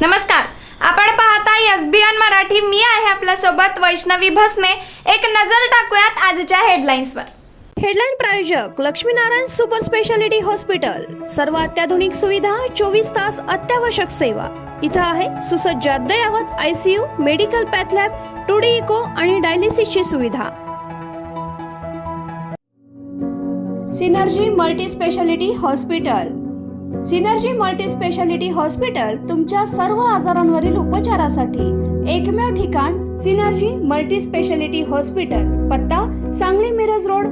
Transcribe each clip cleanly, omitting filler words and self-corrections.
नमस्कार, आपण पाहताय एसबीएन मराठी. मी आहे आपल्या सोबत वैष्णवी भस्मे. एक नजर टाकूयात आजच्या हेडलाईन्सवर. हेडलाईन प्रायोजक लक्ष्मीनारायण सुपर स्पेशालिटी हॉस्पिटल. सर्व अत्याधुनिक सुविधा, 24 तास अत्यावश्यक सेवा. इथं आहे सुसज्ज अद्ययावत ICU, medical path lab, 2D echo आणि डायलिसिसची सुविधा. Synergy multi speciality hospital. Synergy multi speciality hospital तुमच्या सर्व आजारांवरील उपचारासाठी एकमेव ठिकाण. Synergy multi speciality hospital. पत्ता Sangli Miraj road,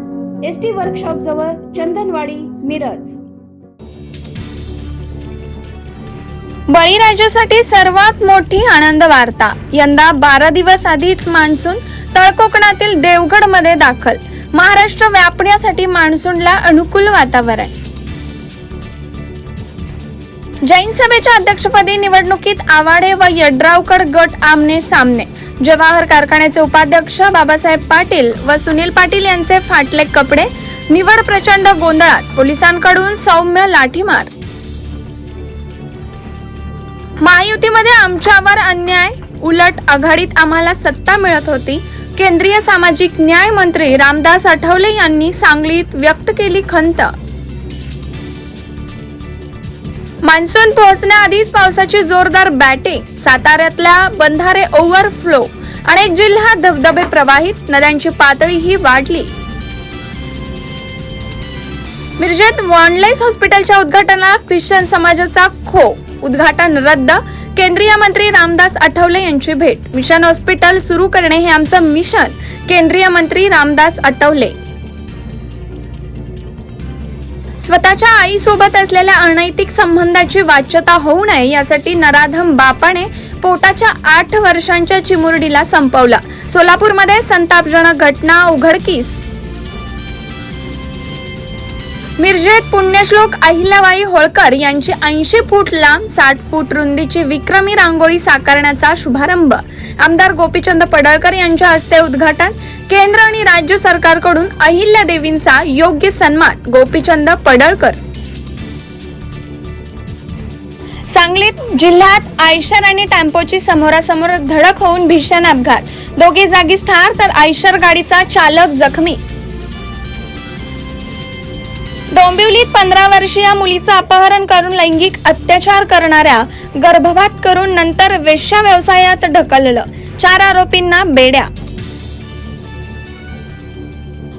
ST workshop जवळ, चंदनवाडी, मिरज. बळीराजासाठी सर्वात मोठी आनंद वार्ता. यंदा 12 दिवस आधीच मान्सून तळकोकणातील देवगड मध्ये दाखल. महाराष्ट्र व्यापण्यासाठी मान्सूनला अनुकूल वातावरण. जैन सभेच्या अध्यक्षपदी निवडणुकीत आवाडे व यड्रावकर गट आमने सामने. जवाहर कारखान्याचे उपाध्यक्ष बाबासाहेब पाटील व सुनील पाटील यांचे फाटले कपडे. निवड प्रचंड गोंधळात, पोलिसांकडून सौम्य लाठीमार. महायुतीमध्ये आमच्यावर अन्याय, उलट आघाडीत आम्हाला सत्ता मिळत होती. केंद्रीय सामाजिक न्याय मंत्री रामदास आठवले यांनी सांगलीत व्यक्त केली खंत. मान्सून पोहोचण्याआधीच पावसाची जोरदार बॅटिंग. साताऱ्यातल्या बंधारे ओव्हरफ्लो. अनेक जिल्ह्यात धबधबे प्रवाहित, नद्यांची पातळीही वाढली. मिरजेत वॉनलेस हॉस्पिटलच्या उद्घाटनाला ख्रिश्चन समाजाचा खो. उद्घाटन रद्द. केंद्रीय मंत्री रामदास आठवले यांची भेट. मिशन हॉस्पिटल सुरू करणे हे आमचं मिशन. केंद्रीय मंत्री रामदास आठवले. स्वतःच्या आईसोबत असलेल्या अनैतिक संबंधाची वाच्यता होऊ नये यासाठी नराधम बापाने पोटाच्या 8 वर्षांच्या चिमुरडीला संपवला. सोलापूरमध्ये संतापजनक घटना उघडकीस. मिरजेत पुण्यश्लोक अहिल्याबाई होळकर यांची 80 फूट लांब, 60 फूट रुंदीची विक्रमी रांगोळी साकारण्याचा शुभारंभ. आमदार गोपीचंद पडळकर यांच्या हस्ते उद्घाटन. केंद्र आणि राज्य सरकारकडून अहिल्यादेवींचा योग्य सन्मान. गोपीचंद पडळकर. सांगलीत जिल्ह्यात आयशर आणि टेम्पोची समोरासमोर धडक होऊन भीषण अपघात. दोघे जागीच ठार तर आयशर गाडीचा चालक जखमी. डोंबिवलीत 15 वर्षीय मुलीचं अपहरण करून लैंगिक अत्याचार करणाऱ्या गर्भपात करून नंतर वेश्या व्यवसायात ढकललं. 4 आरोपींना बेड्या.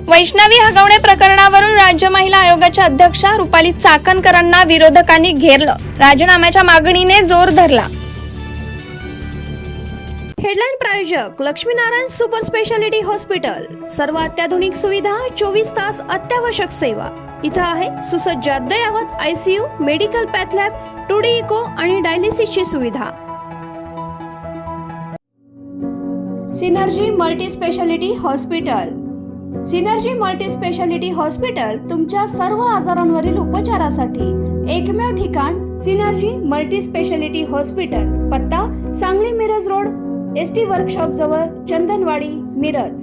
वैष्णवी हगवणे प्रकरणावरून राज्य महिला आयोगाच्या अध्यक्षा रुपाली चाकणकरांना विरोधकांनी घेरलं. राजीनाम्याच्या मागणीने जोर धरला. हेडलाईन प्रायोजक लक्ष्मीनारायण सुपर स्पेशालिटी हॉस्पिटल. सर्व अत्याधुनिक सुविधा, 24 तास अत्यावश्यक सेवा. इथं आहे सुसज्ज अद्ययावत ICU, medical path lab, 2D echo आणि डायलिसिसची सुविधा. Synergy multi speciality hospital. Synergy multi speciality hospital तुमच्या सर्व आजारांवरील उपचारासाठी एकमेव ठिकाण. Synergy multi speciality hospital. पत्ता Sangli Miraj road, ST workshop जवळ, चंदनवाडी, मिरज.